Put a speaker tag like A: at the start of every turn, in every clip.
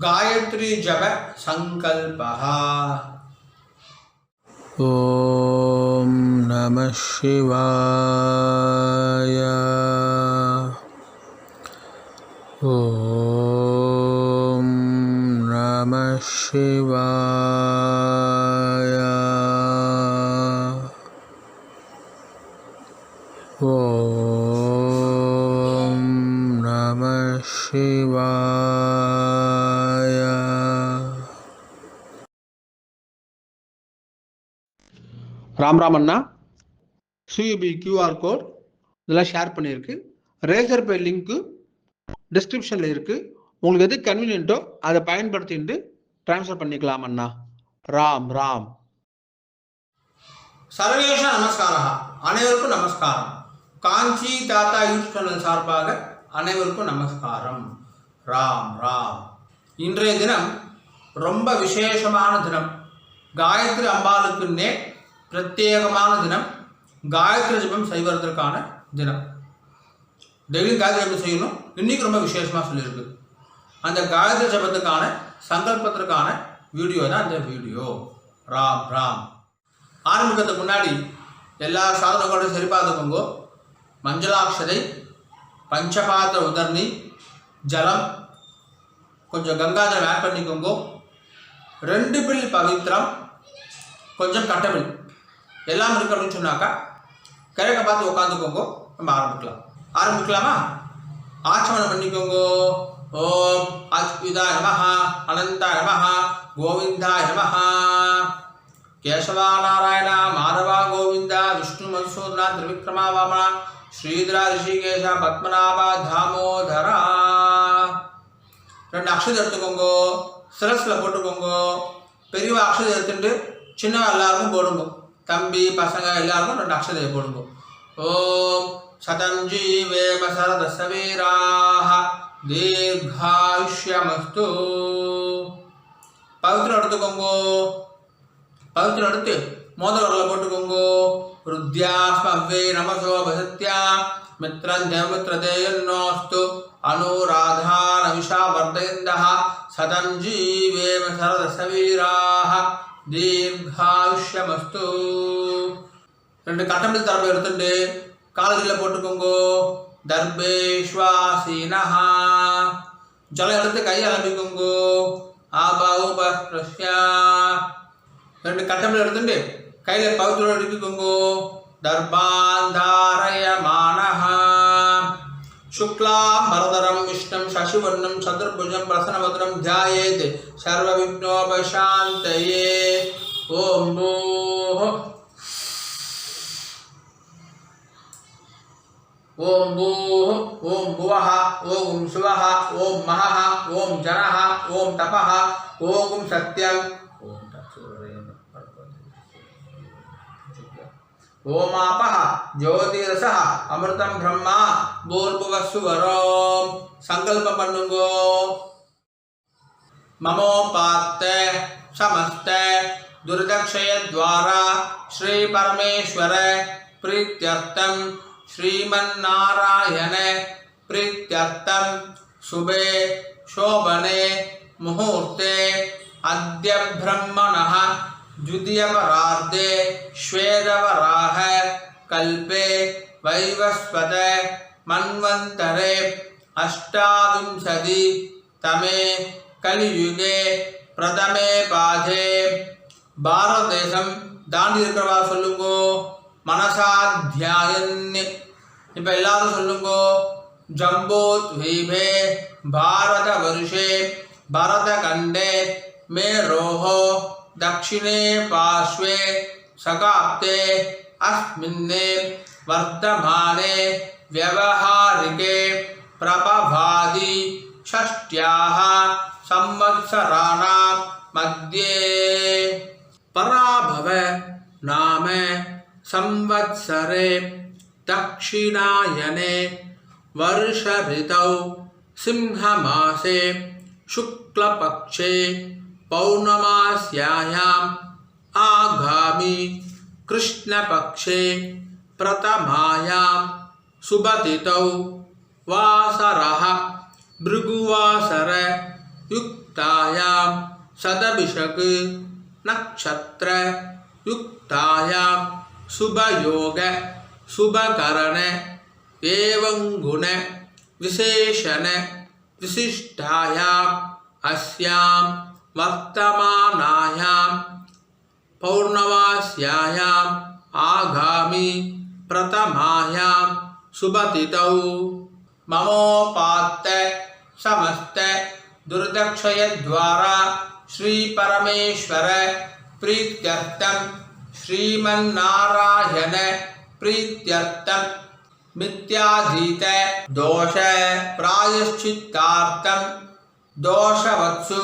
A: गायत्री जप संकल्पः।
B: ओम नमः शिवाय। ओम नमः शिवाय। ओम नमः शिवाय।
A: ராம் ராம் அண்ணா, சியூபி கியூஆர் கோட் இதெல்லாம் ஷேர் பண்ணியிருக்கு. ரேசர் பே லிங்க்கு டிஸ்கிரிப்ஷனில் இருக்குது. உங்களுக்கு எது கன்வீனியன்ட்டோ அதை பயன்படுத்திட்டு ட்ரான்ஸ்ஃபர் பண்ணிக்கலாம் அண்ணா. ராம் ராம். சர்வேஷ நமஸ்காரா, அனைவருக்கும் நமஸ்காரம். காஞ்சி தாத்தா யூடியூப் சேனல் சார்பாக அனைவருக்கும் நமஸ்காரம். ராம் ராம். இன்றைய தினம் ரொம்ப விசேஷமான தினம். காயத்ரி அம்பாளுக்குன்னே பிரத்யேகமான தினம். காயத்ரி ஜபம் செய்வதற்கான தினம். டெய்லி காயத்ரி ஜபம் செய்யணும். இன்னைக்கு ரொம்ப விசேஷமாக சொல்லியிருக்கு. அந்த காயத்ரி ஜபத்துக்கான சங்கல்பத்திற்கான வீடியோ தான் இந்த வீடியோ. ராம் ராம். ஆரம்பிக்கிறதுக்கு முன்னாடி எல்லா சாதனங்களோட சரி பார்த்துக்கோங்க. மஞ்சளாட்சதை, பஞ்சபாத்திர உதர்ணி, ஜலம், கொஞ்சம் கங்காஜலம் ஆட் பண்ணிக்கோங்க. 2 பில் பவித்திரம், கொஞ்சம் கட்டபில் எல்லாம் இருக்கு அப்படின்னு சொன்னாக்கா கிழக்க பார்த்து உட்காந்துக்கோங்க. நம்ம ஆரம்பிக்கலாமா? ஆச்சமனம் பண்ணிக்கோங்க. ஓம் அச்சுதாய நமஹ, அனந்தாய நமஹ, கோவிந்தாய நமஹ. கேசவா நாராயண மாதவா கோவிந்தா, விஷ்ணு மதுசூதனா திரிவிக்ரமா வாமனா, ஸ்ரீதரா ரிஷிகேஷ பத்மநாபா தாமோதரா. 2 அக்ஷதை எடுத்துக்கோங்க. சிரஸில் போட்டுக்கோங்க. பெரியவா அக்ஷதை எடுத்துட்டு சின்னவா எல்லாருக்கும் போடுங்க. தம்பி பசங்க எல்லாருக்கும் 2 அக்ஷதையை போடுங்க. ஓம் சதம் ஜீவேம சரதஸ்ய வீராः தீர்காயுஷ்யமஸ்து. பவித்திரம் எடுத்துக்கோங்க. பவித்திரம் எடுத்து மோதவரில் போட்டுக்கோங்க. ருத்யாஸ்மவ்வே நமசோ வசத்யா மித்ரம் தேவமித்ரதேயன்னோஸ்து அனுராதா நவிஷா வர்தயந்தः சதம் ஜீவேம சரதஸ்ய வீராः தீர்காயுஷ்யமஸ்து. 2 கட்டமில் தரப்பை எடுத்துட்டு காலடியில் போட்டுக்கோங்க. தர்பேஷ்வாசீனஹ. ஜலம் எடுத்து கையை அலம்பிக்கோங்க. ஆபாவுபஸ்பிரஷ்யா. 2 கட்டமில் எடுத்துட்டு கையில் பவித்திரம் எடுத்துக்கோங்க. தர்பாந்தாரயமானஹ. சுக்லாம் பரதரம் விஷ்ணம் சசிவர்ணம் சதுர்புஜம் பிரசன்னவதனம் தியாயேத் சர்வவிக்னோபசாந்தயே. ஓம் பூஹ ஓம் பூஹ ஓம் புவஹ ஓம் சுவஹ ஓம் மஹஹ ஓம் ஜனஹ ஓம் தபஹ ஓம் சத்யம் ஓமாபஹ ஜோதிரசஹ அமிர்தம் பிரம்மா பூர்புவஸ்வரோம். சங்கல்பம் பண்ணுங்கோ. மமோபாத்த சமஸ்த துர்தக்ஷயத்வாரா ஸ்ரீ பரமேஸ்வர பிரீத்யர்த்தம் ஸ்ரீமன்னாராயண பிரீத்யர்த்தம் சுபே சோபனே முகூர்த்தே அத்ய பிரம்மணः द्वितीयपरार्धे श्वेतवराह कल्पे वैवस्वत मन्वन्तरे 28 तमे कलियुगे प्रथमे पादे. பாரத தேசம் தாண்டி இருக்கிறவா சொல்லுங்கோ. மனசாத்தியாயன். இப்போ எல்லாரும் சொல்லுங்கோ. ஜம்போத்வீபே பாரத வருஷே பரத கண்டே மேரோஹோ दक्षिणे पार्श्वे सकाप्ते अस्मिन्ने वर्तमाने व्यवहारिके प्रभवादि षष्ट्याः संवत्सराणां मध्ये पराभव नाम संवत्सरे दक्षिणायने वर्ष ऋतौ सिंहमासे शुक्लपक्षे पौर्णमास्यायाम् आगामी कृष्णपक्षे प्रथमायां सुबतितौ वासरः भृगुवासर युक्त युक्तायां सदभिषक् नक्षत्र युक्तायां शुभयोग शुभकरण एवं गुण विशेषण विशिष्टायाम् अस्यां वर्तमानायां पौर्णमास्यायाम् आगामी प्रथमायां शुभतिथौ ममोपात्त समस्त दुर्दक्षय द्वारा श्री परमेश्वर प्रीत्यर्थम श्रीमन्नारायण प्रीत्यर्थम मिथ्याधीत दोष प्रायश्चित्तार्थम दोषवत्सु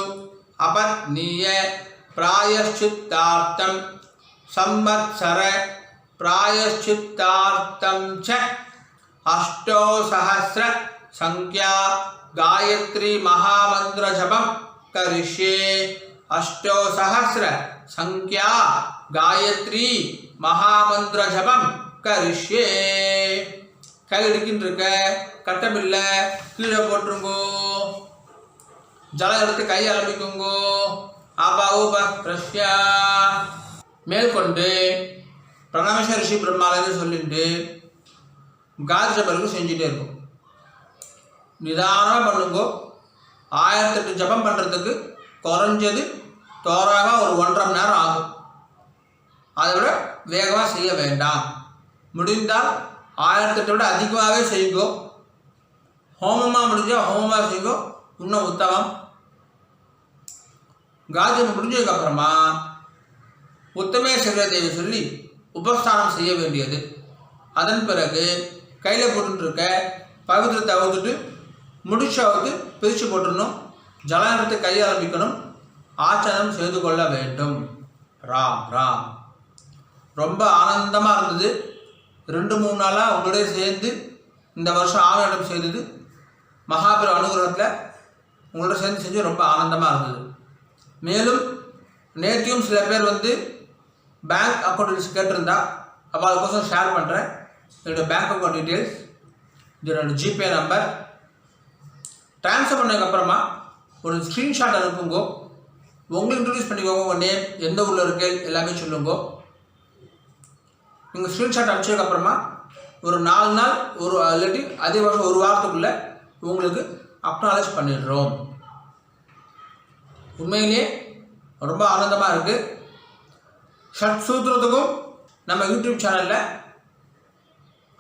A: अपत्नीय प्रायश्चित्तार्थम संवत्सर प्रायश्चित्तार्थम च 8,000 संख्या गायत्री महामंत्र जपम करिष्ये 8,000 संख्या गायत्री महामंत्र जपम करिष्ये கையில் இருக்கின்ற கட்டமில்ல கீழே போட்டுருங்கோ ஜலம் எடுத்து கை ஆரம்பிக்குங்கோ பிரஷ்யா மேற்கொண்டு பிரணவச ரிஷி பிரம்மாலன்னு சொல்லிட்டு காயத்ரி ஜபம் செஞ்சுட்டே இருக்கும். நிதானமாக பண்ணுங்கோ. 1008 ஜபம் பண்ணுறதுக்கு குறைஞ்சது தோராயமாக ஒரு 1.5 மணி நேரம் ஆகும். அதை விட வேகமாக செய்ய வேண்டாம். முடிந்தால் 1008 விட அதிகமாகவே செய்யுங்கோ. ஹோமமாக முடிஞ்சால் ஹோமமாக செய்யுங்கோ, இன்னும் உத்தமம். காயத்ரி முடிஞ்சதுக்கப்புறமா உத்தமேஸ்வர தேவி சொல்லி உபஸ்தானம் செய்ய வேண்டியது. அதன் பிறகு கையில் போட்டுருக்க பவித்திரத்தை அவுத்துட்டு முடிச்சாவது பிரித்து போட்டுடணும். ஜலம் எடுத்து கை ஆரம்பிக்கணும். ஆச்சரணம் செய்து கொள்ள வேண்டும். ராம் ராம். ரொம்ப ஆனந்தமாக இருந்தது. 2-3 நாளாக உங்களோட சேர்ந்து இந்த வருஷம் ஆவணம் செய்தது மகாபிர அனுகிரகத்தில் உங்களோட சேர்ந்து செஞ்சு ரொம்ப ஆனந்தமாக இருந்தது. மேலும் நேற்றையும் சில பேர் பேங்க் அக்கௌண்ட் டீட்டெயில்ஸ் கேட்டிருந்தா அப்போ அதுக்கோசம் ஷேர் பண்ணுறேன். என்னோடய பேங்க் அக்கௌண்ட் டீட்டெயில்ஸ், இது என்னோடய ஜிபே நம்பர். ட்ரான்ஸ்ஃபர் பண்ணதுக்கப்புறமா ஒரு ஸ்க்ரீன்ஷாட் அனுப்புங்கோ. உங்களுக்கு இன்ட்ரடியூஸ் பண்ணிக்கோங்க. உங்கள் நேம், எந்த ஊரில் இருக்கு எல்லாமே சொல்லுங்கோ. நீங்கள் ஸ்க்ரீன்ஷாட் அனுப்பிச்சதுக்கப்புறமா ஒரு 4 நாள் ஒரு இல்லாட்டி அதிகபட்சம் 1 வாரத்துக்குள்ளே உங்களுக்கு அக்னாலேஜ் பண்ணிடுறோம். உண்மையிலேயே ரொம்ப ஆனந்தமாக இருக்குது. ஷட் சூத்திரத்துக்கும் நம்ம யூடியூப் சேனலில்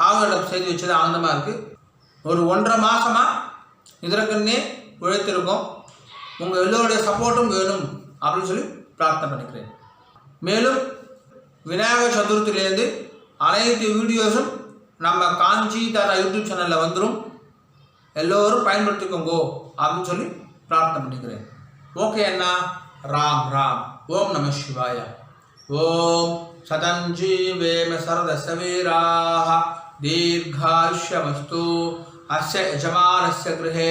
A: ஆவணம் செய்து வச்சது ஆனந்தமாக இருக்குது. ஒரு 1.5 மாதமாக இதற்குன்னே உழைத்திருக்கோம். உங்கள் எல்லோருடைய சப்போர்ட்டும் வேணும் அப்படின்னு சொல்லி பிரார்த்தனை பண்ணிக்கிறேன். மேலும் விநாயகர் சதுர்த்தியிலேருந்து அனைத்து வீடியோஸும் நம்ம காஞ்சி தாரா யூடியூப் சேனலில் வந்துடும். எல்லோரும் பயன்படுத்திக்கோங்கோ அப்படின்னு சொல்லி பிரார்த்தனை பண்ணிக்கிறேன். ஓகே அண்ணா. ராம் ராம். ஓம் நம சிவாய. ஓம் சதஞ்சீவேம சரதஸ்ய வீராः दीर्घायुष्यमस्तु अस्य यजमानस्य गृहे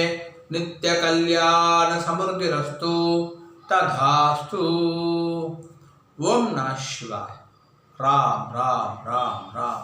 A: नित्यकल्याण समृद्धिरस्तु तथास्तु. ओम नमः शिवाय. राम राम राम राम.